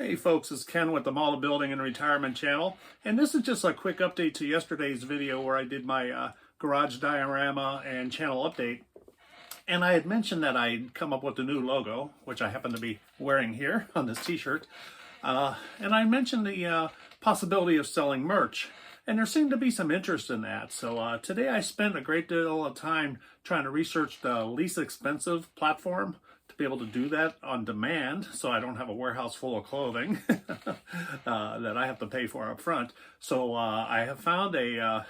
Hey folks, it's Ken with the Model Building and Retirement channel, and this is just a quick update to yesterday's video where I did my garage diorama and channel update. And I had mentioned that I'd come up with a new logo, which I happen to be wearing here on this t-shirt. And I mentioned the possibility of selling merch, and there seemed to be some interest in that. So today I spent a great deal of time trying to research the least expensive platform to be able to do that on demand, so I don't have a warehouse full of clothing that I have to pay for up front. So I have found a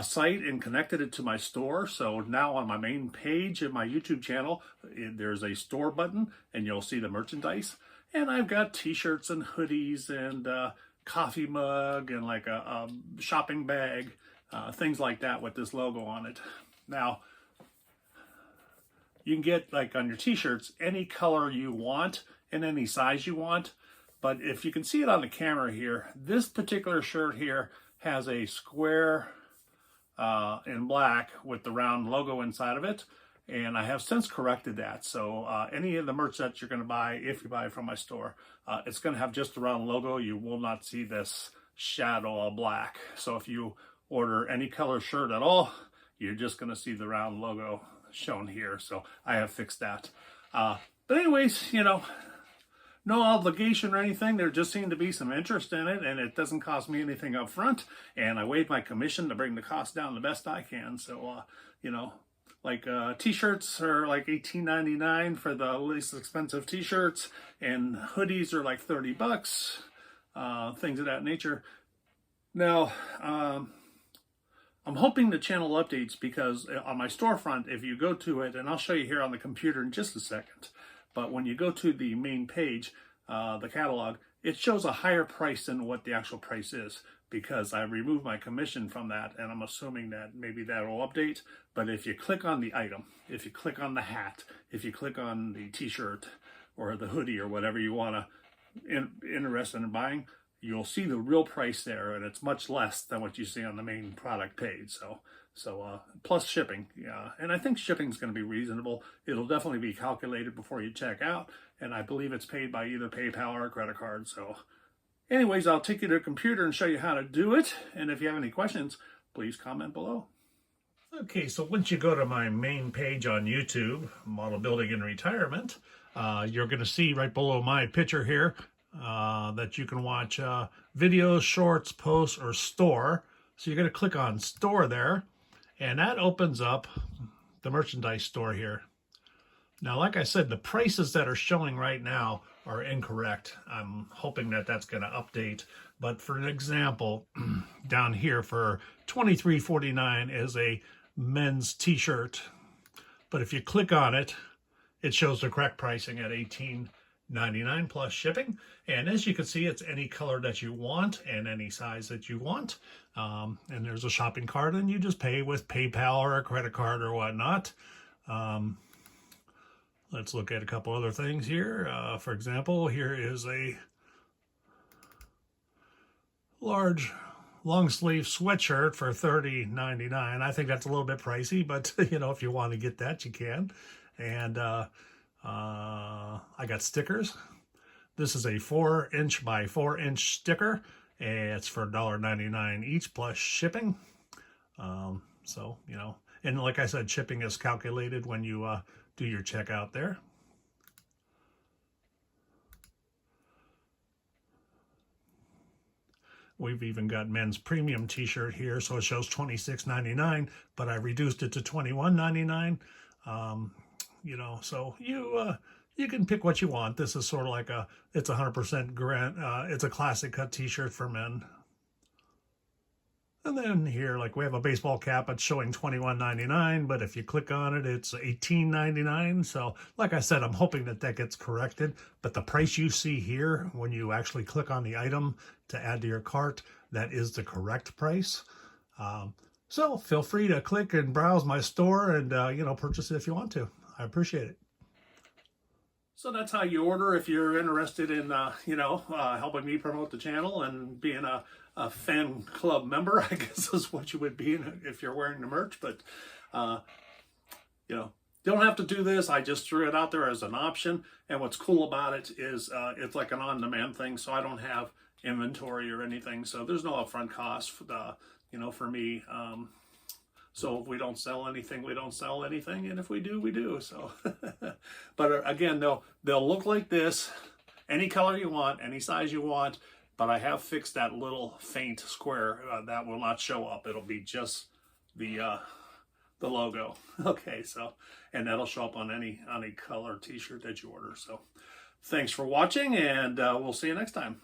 site and connected it to my store. So now on my main page of my YouTube channel, there's a store button and you'll see the merchandise. And I've got t-shirts and hoodies and coffee mug and like a shopping bag, things like that with this logo on it. Now, you can get, like on your t-shirts, any color you want and any size you want. But if you can see it on the camera here, this particular shirt here has a square in black with the round logo inside of it. And I have since corrected that. So any of the merch that you're going to buy, if you buy it from my store, it's going to have just the round logo. You will not see this shadow of black. So if you order any color shirt at all, you're just going to see the round logo shown here. So I have fixed that. But anyways, you know, no obligation or anything. There just seemed to be some interest in it, and it doesn't cost me anything up front. And I waived my commission to bring the cost down the best I can. So, you know, like t-shirts are like $18.99 for the least expensive t-shirts, and hoodies are like 30 bucks, things of that nature. Now, I'm hoping the channel updates because on my storefront, if you go to it, and I'll show you here on the computer in just a second, but when you go to the main page, the catalog, it shows a higher price than what the actual price is because I removed my commission from that, and I'm assuming that maybe that will update. But if you click on the item, if you click on the hat, if you click on the t-shirt or the hoodie or whatever you want to interested in buying, you'll see the real price there, and it's much less than what you see on the main product page. So plus shipping, yeah. And I think shipping is going to be reasonable. It'll definitely be calculated before you check out, and I believe it's paid by either PayPal or credit card. So anyways, I'll take you to a computer and show you how to do it. And if you have any questions, please comment below. Okay, so once you go to my main page on YouTube, Model Building and Retirement, you're going to see right below my picture here that you can watch videos, shorts, posts, or store. So you're going to click on store there, and that opens up the merchandise store here. Now, like I said, the prices that are showing right now are incorrect. I'm hoping that that's going to update. But for an example, down here for $23.49 is a men's t-shirt. But if you click on it, it shows the correct pricing at $18.99 plus shipping. And as you can see, it's any color that you want and any size that you want. And there's a shopping cart, and you just pay with PayPal or a credit card or whatnot. Let's look at a couple other things here. For example, here is a large long sleeve sweatshirt for $30.99. I think that's a little bit pricey, but you know, if you want to get that, you can. And I got stickers. This is a 4-inch by 4-inch sticker, and it's for $1.99 each plus shipping. So, you know, and like I said, shipping is calculated when you do your checkout there. We've even got men's premium t-shirt here, so it shows $26.99, but I reduced it to $21.99. You know, so you can pick what you want. This is sort of like it's 100% grant. It's a classic cut t-shirt for men. And then here, like we have a baseball cap, it's showing $21.99, but if you click on it, it's $18.99. So like I said, I'm hoping that that gets corrected, but the price you see here, when you actually click on the item to add to your cart, that is the correct price. So feel free to click and browse my store and, you know, purchase it if you want to. I appreciate it. So that's how you order if you're interested in, you know, helping me promote the channel and being a fan club member, I guess is what you would be if you're wearing the merch. But, you know, Don't have to do this. I just threw it out there as an option. And what's cool about it is it's like an on-demand thing, so I don't have inventory or anything. So there's no upfront cost for the, for me. So if we don't sell anything, we don't sell anything, and if we do, we do. So, but again, they'll look like this, any color you want, any size you want. But I have fixed that little faint square that will not show up. It'll be just the logo. Okay, so, and that'll show up on any color t-shirt that you order. So thanks for watching, and we'll see you next time.